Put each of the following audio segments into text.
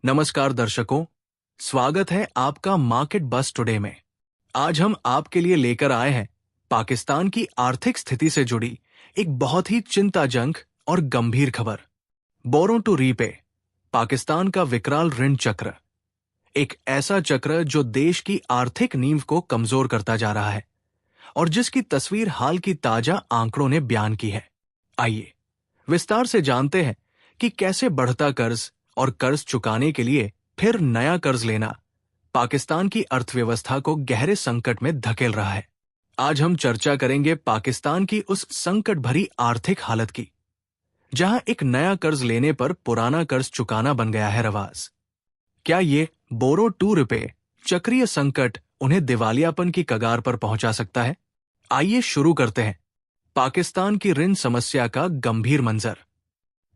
नमस्कार दर्शकों, स्वागत है आपका मार्केट बस टुडे में। आज हम आपके लिए लेकर आए हैं पाकिस्तान की आर्थिक स्थिति से जुड़ी एक बहुत ही चिंताजनक और गंभीर खबर। बोरो टू रीपे, पाकिस्तान का विकराल ऋण चक्र। एक ऐसा चक्र जो देश की आर्थिक नींव को कमजोर करता जा रहा है और जिसकी तस्वीर हाल की ताजा आंकड़ों ने बयान की है। आइए विस्तार से जानते हैं कि कैसे बढ़ता कर्ज और कर्ज चुकाने के लिए फिर नया कर्ज लेना पाकिस्तान की अर्थव्यवस्था को गहरे संकट में धकेल रहा है। आज हम चर्चा करेंगे पाकिस्तान की उस संकट भरी आर्थिक हालत की, जहां एक नया कर्ज लेने पर पुराना कर्ज चुकाना बन गया है रवाज। क्या ये बोरो टू रीपे चक्रीय संकट उन्हें दिवालियापन की कगार पर पहुंचा सकता है? आइए शुरू करते हैं। पाकिस्तान की ऋण समस्या का गंभीर मंजर।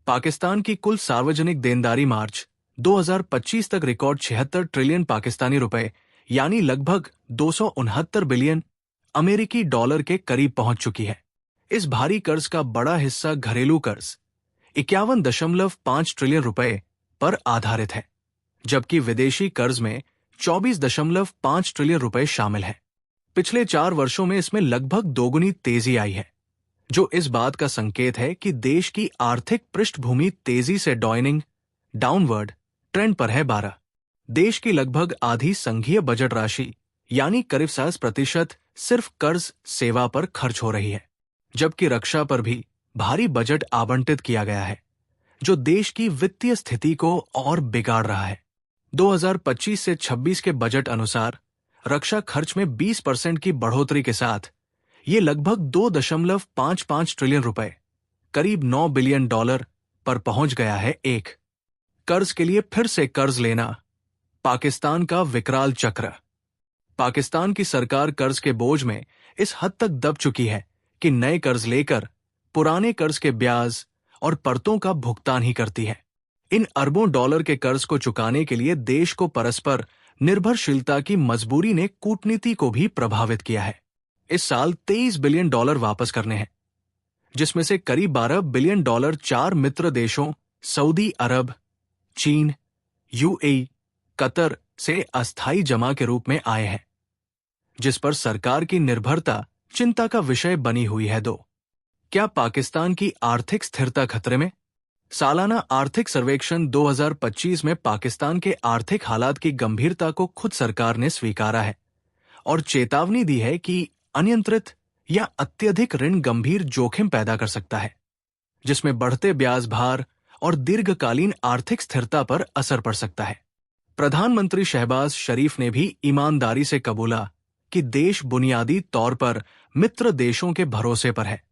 पाकिस्तान की कुल सार्वजनिक देनदारी मार्च 2025 तक रिकॉर्ड 76 ट्रिलियन पाकिस्तानी रुपए यानी लगभग 269 बिलियन अमेरिकी डॉलर के करीब पहुंच चुकी है। इस भारी कर्ज का बड़ा हिस्सा घरेलू कर्ज 51.5 ट्रिलियन रुपए पर आधारित है, जबकि विदेशी कर्ज में 24.5 ट्रिलियन रुपए शामिल है। पिछले 4 वर्षों में इसमें लगभग दोगुनी तेजी आई है, जो इस बात का संकेत है कि देश की आर्थिक पृष्ठभूमि तेजी से डाउनवर्ड ट्रेंड पर है। 12 देश की लगभग आधी संघीय बजट राशि यानी करीब 60% सिर्फ कर्ज सेवा पर खर्च हो रही है, जबकि रक्षा पर भी भारी बजट आवंटित किया गया है, जो देश की वित्तीय स्थिति को और बिगाड़ रहा है। 2025 से 26 के बजट अनुसार रक्षा खर्च में 20% की बढ़ोतरी के साथ ये लगभग 2.55 ट्रिलियन रुपए, करीब 9 बिलियन डॉलर पर पहुंच गया है। एक कर्ज के लिए फिर से कर्ज लेना, पाकिस्तान का विकराल चक्र। पाकिस्तान की सरकार कर्ज के बोझ में इस हद तक दब चुकी है कि नए कर्ज लेकर पुराने कर्ज के ब्याज और परतों का भुगतान ही करती है। इन अरबों डॉलर के कर्ज को चुकाने के लिए देश को परस्पर निर्भरशीलता की मजबूरी ने कूटनीति को भी प्रभावित किया है। इस साल 23 बिलियन डॉलर वापस करने हैं, जिसमें से करीब 12 बिलियन डॉलर 4 मित्र देशों सऊदी अरब, चीन, यूएई, कतर से अस्थायी जमा के रूप में आए हैं, जिस पर सरकार की निर्भरता चिंता का विषय बनी हुई है। 2 क्या पाकिस्तान की आर्थिक स्थिरता खतरे में? सालाना आर्थिक सर्वेक्षण 2025 में पाकिस्तान के आर्थिक हालात की गंभीरता को खुद सरकार ने स्वीकारा है और चेतावनी दी है कि अनियंत्रित या अत्यधिक ऋण गंभीर जोखिम पैदा कर सकता है, जिसमें बढ़ते ब्याज भार और दीर्घकालीन आर्थिक स्थिरता पर असर पड़ सकता है। प्रधानमंत्री शहबाज शरीफ ने भी ईमानदारी से कबूला कि देश बुनियादी तौर पर मित्र देशों के भरोसे पर है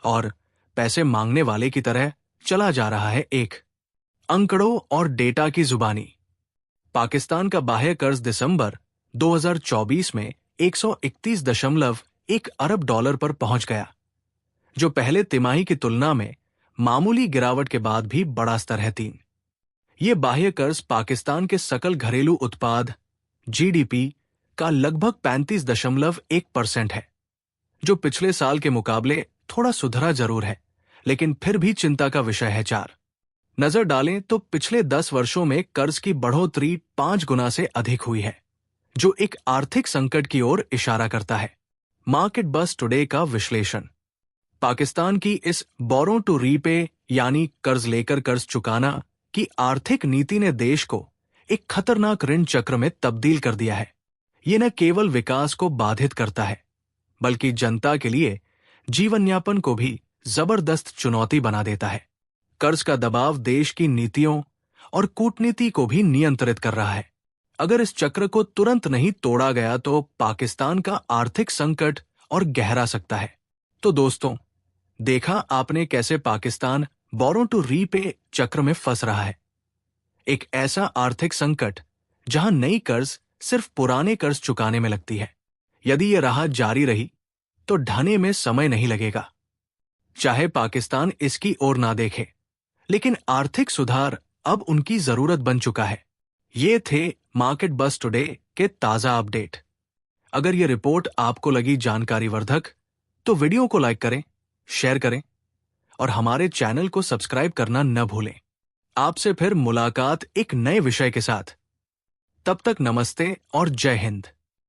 और पैसे मांगने वाले की तरह चला जा रहा है। एक आंकड़ों और डेटा की जुबानी। पाकिस्तान का बाह्य कर्ज दिसंबर 2024 में 131.1 अरब डॉलर पर पहुंच गया, जो पहले तिमाही की तुलना में मामूली गिरावट के बाद भी बड़ा स्तर है। 3 ये बाह्य कर्ज पाकिस्तान के सकल घरेलू उत्पाद जीडीपी का लगभग 35.1% है, जो पिछले साल के मुकाबले थोड़ा सुधरा जरूर है, लेकिन फिर भी चिंता का विषय है। 4 नजर डालें तो पिछले 10 वर्षों में कर्ज की बढ़ोतरी 5 गुना से अधिक हुई है, जो एक आर्थिक संकट की ओर इशारा करता है। मार्केट बस टुडे का विश्लेषण। पाकिस्तान की इस बोरो टू रीपे यानी कर्ज लेकर कर्ज चुकाना की आर्थिक नीति ने देश को एक खतरनाक ऋण चक्र में तब्दील कर दिया है। ये न केवल विकास को बाधित करता है, बल्कि जनता के लिए जीवनयापन को भी जबरदस्त चुनौती बना देता है। कर्ज का दबाव देश की नीतियों और कूटनीति को भी नियंत्रित कर रहा है। अगर इस चक्र को तुरंत नहीं तोड़ा गया तो पाकिस्तान का आर्थिक संकट और गहरा सकता है। तो दोस्तों, देखा आपने कैसे पाकिस्तान बोरो टू रीपे चक्र में फंस रहा है। एक ऐसा आर्थिक संकट जहां नई कर्ज सिर्फ पुराने कर्ज चुकाने में लगती है। यदि यह राह जारी रही तो ढहने में समय नहीं लगेगा। चाहे पाकिस्तान इसकी ओर ना देखे, लेकिन आर्थिक सुधार अब उनकी जरूरत बन चुका है। ये थे मार्केट बस टुडे के ताजा अपडेट। अगर ये रिपोर्ट आपको लगी जानकारीवर्धक तो वीडियो को लाइक करें, शेयर करें और हमारे चैनल को सब्सक्राइब करना न भूलें। आपसे फिर मुलाकात एक नए विषय के साथ। तब तक नमस्ते और जय हिंद।